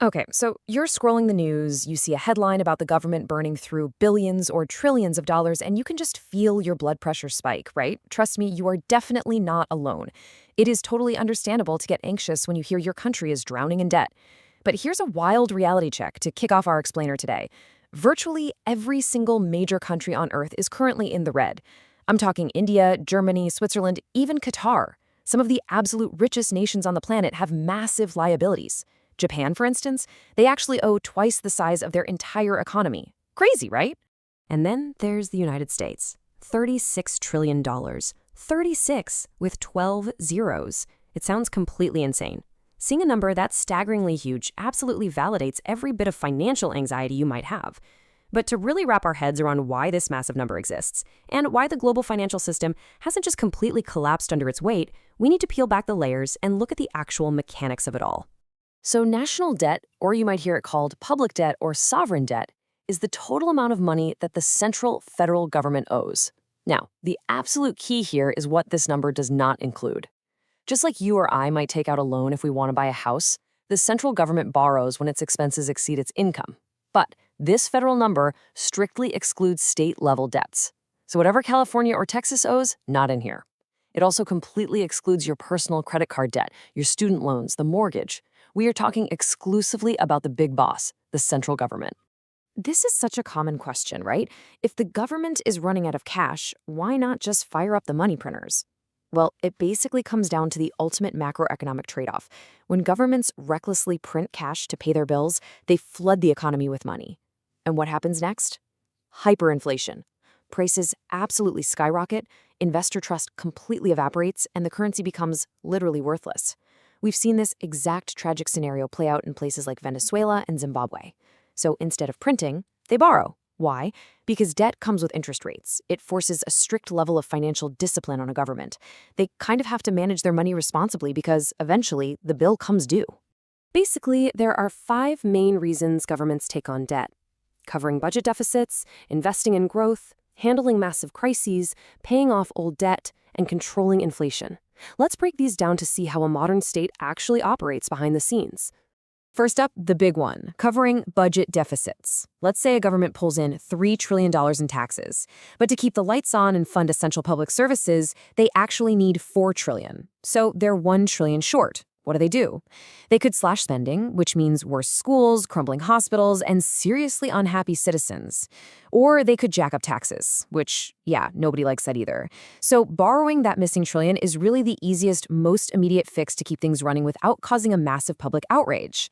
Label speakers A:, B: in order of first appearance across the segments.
A: Okay, so you're scrolling the news, you see a headline about the government burning through billions or trillions of dollars, and you can just feel your blood pressure spike, right? Trust me, you are definitely not alone. It is totally understandable to get anxious when you hear your country is drowning in debt. But here's a wild reality check to kick off our explainer today. Virtually every single major country on Earth is currently in the red. I'm talking India, Germany, Switzerland, even Qatar. Some of the absolute richest nations on the planet have massive liabilities. Japan, for instance, they actually owe twice the size of their entire economy. Crazy, right? And then there's the United States. $36 trillion. 36 with 12 zeros. It sounds completely insane. Seeing a number that's staggeringly huge absolutely validates every bit of financial anxiety you might have. But to really wrap our heads around why this massive number exists, and why the global financial system hasn't just completely collapsed under its weight, we need to peel back the layers and look at the actual mechanics of it all. So national debt, or you might hear it called public debt or sovereign debt, is the total amount of money that the central federal government owes. Now, the absolute key here is what this number does not include. Just like you or I might take out a loan if we want to buy a house, the central government borrows when its expenses exceed its income. But this federal number strictly excludes state-level debts. So whatever California or Texas owes, not in here. It also completely excludes your personal credit card debt, your student loans, the mortgage. We are talking exclusively about the big boss, the central government. This is such a common question, right? If the government is running out of cash, why not just fire up the money printers? Well, it basically comes down to the ultimate macroeconomic trade-off. When governments recklessly print cash to pay their bills, they flood the economy with money. And what happens next? Hyperinflation. Prices absolutely skyrocket, investor trust completely evaporates, and the currency becomes literally worthless. We've seen this exact tragic scenario play out in places like Venezuela and Zimbabwe. So instead of printing, they borrow. Why? Because debt comes with interest rates. It forces a strict level of financial discipline on a government. They kind of have to manage their money responsibly because eventually the bill comes due. Basically, there are 5 main reasons governments take on debt: covering budget deficits, investing in growth, handling massive crises, paying off old debt, and controlling inflation. Let's break these down to see how a modern state actually operates behind the scenes. First up, the big one, covering budget deficits. Let's say a government pulls in $3 trillion in taxes, but to keep the lights on and fund essential public services, they actually need $4 trillion. So they're $1 trillion short. What do? They could slash spending, which means worse schools, crumbling hospitals, and seriously unhappy citizens. Or they could jack up taxes, which, yeah, nobody likes that either. So borrowing that missing trillion is really the easiest, most immediate fix to keep things running without causing a massive public outrage.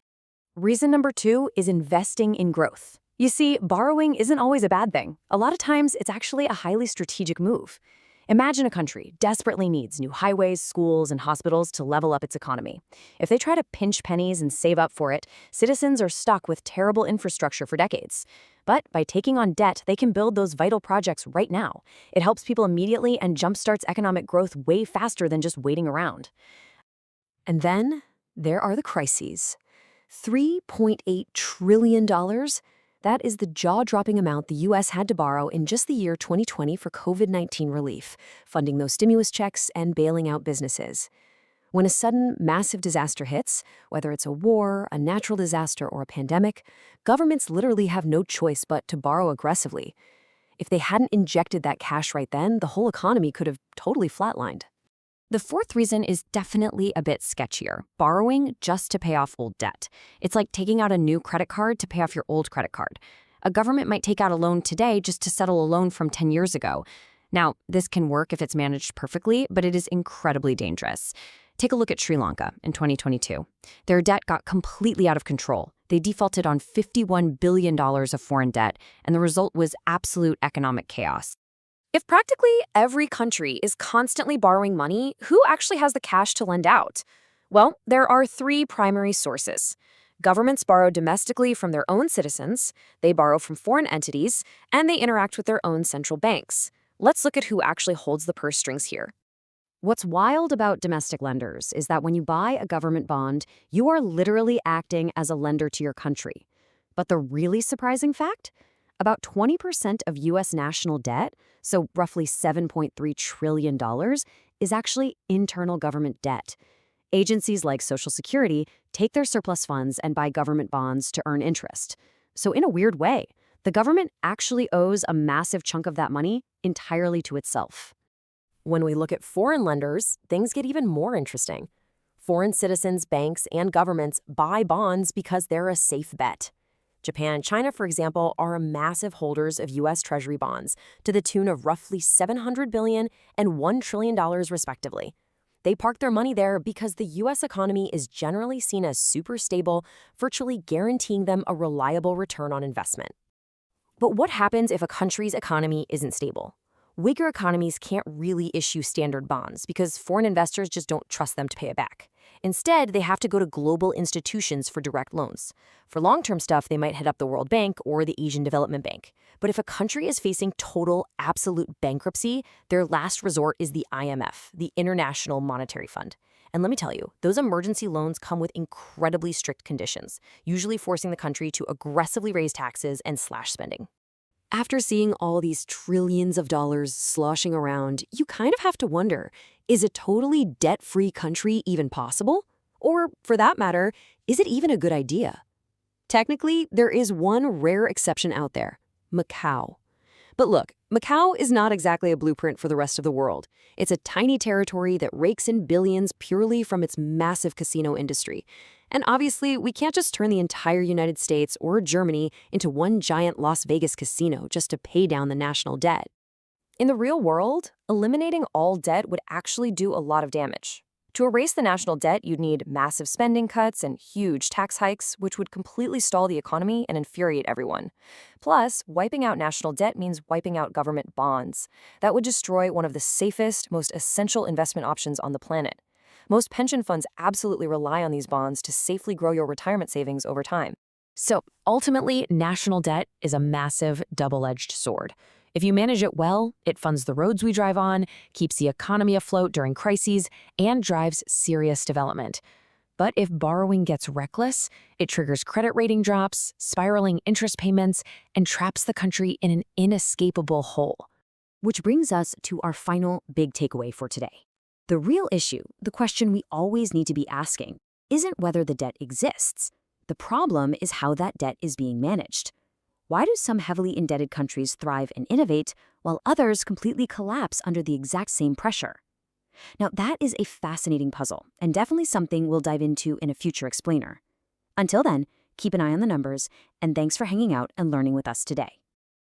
A: Reason number 2 is investing in growth. You see, borrowing isn't always a bad thing. A lot of times, it's actually a highly strategic move. Imagine a country desperately needs new highways, schools, and hospitals to level up its economy. If they try to pinch pennies and save up for it, citizens are stuck with terrible infrastructure for decades. But by taking on debt, they can build those vital projects right now. It helps people immediately and jumpstarts economic growth way faster than just waiting around. And then there are the crises. $3.8 trillion. That is the jaw-dropping amount the U.S. had to borrow in just the year 2020 for COVID-19 relief, funding those stimulus checks and bailing out businesses. When a sudden, massive disaster hits, whether it's a war, a natural disaster, or a pandemic, governments literally have no choice but to borrow aggressively. If they hadn't injected that cash right then, the whole economy could have totally flatlined. The fourth reason is definitely a bit sketchier: borrowing just to pay off old debt. It's like taking out a new credit card to pay off your old credit card. A government might take out a loan today just to settle a loan from 10 years ago. Now, this can work if it's managed perfectly, but it is incredibly dangerous. Take a look at Sri Lanka in 2022. Their debt got completely out of control. They defaulted on $51 billion of foreign debt, and the result was absolute economic chaos. If practically every country is constantly borrowing money, who actually has the cash to lend out? Well, there are 3 primary sources. Governments borrow domestically from their own citizens, they borrow from foreign entities, and they interact with their own central banks. Let's look at who actually holds the purse strings here. What's wild about domestic lenders is that when you buy a government bond, you are literally acting as a lender to your country. But the really surprising fact? About 20% of U.S. national debt, so roughly $7.3 trillion, is actually internal government debt. Agencies like Social Security
B: take their surplus funds and buy government bonds to earn interest. So in a weird way, the government actually owes a massive chunk of that money entirely to itself.
A: When we look at foreign lenders, things get even more interesting. Foreign citizens, banks, and governments buy bonds because they're a safe bet. Japan and China, for example, are massive holders of U.S. Treasury bonds to the tune of roughly $700 billion and $1 trillion, respectively. They park their money there because the U.S. economy is generally seen as super stable, virtually guaranteeing them a reliable return on investment. But what happens if a country's economy isn't stable? Weaker economies can't really issue standard bonds because foreign investors just don't trust them to pay it back. Instead, they have to go to global institutions for direct loans. For long-term stuff, they might hit up the World Bank or the Asian Development Bank. But if a country is facing total, absolute bankruptcy, their last resort is the IMF, the International Monetary Fund. And let me tell you, those emergency loans come with incredibly strict conditions, usually forcing the country to aggressively raise taxes and slash spending. After seeing all these trillions of dollars sloshing around, you kind of have to wonder, is a totally debt-free country even possible? Or, for that matter, is it even a good idea? Technically, there is one rare exception out there: Macau. But look, Macau is not exactly a blueprint for the rest of the world. It's a tiny territory that rakes in billions purely from its massive casino industry. And obviously, we can't just turn the entire United States or Germany into one giant Las Vegas casino just to pay down the national debt. In the real world, eliminating all debt would actually do a lot of damage. To erase the national debt, you'd need massive spending cuts and huge tax hikes, which would completely stall the economy and infuriate everyone. Plus, wiping out national debt means wiping out government bonds. That would destroy one of the safest, most essential investment options on the planet. Most pension funds absolutely rely on these bonds to safely grow your retirement savings over time. So, ultimately, national debt is a massive, double-edged sword. If you manage it well, it funds the roads we drive on, keeps the economy afloat during crises, and drives serious development. But if borrowing gets reckless, it triggers credit rating drops, spiraling interest payments, and traps the country in an inescapable hole.
B: Which brings us to our final big takeaway for today. The real issue, the question we always need to be asking, isn't whether the debt exists. The problem is how that debt is being managed. Why do some heavily indebted countries thrive and innovate, while others completely collapse under the exact same pressure? Now, that is a fascinating puzzle, and definitely something we'll dive into in a future explainer. Until then, keep an eye on the numbers, and thanks for hanging out and learning with us today.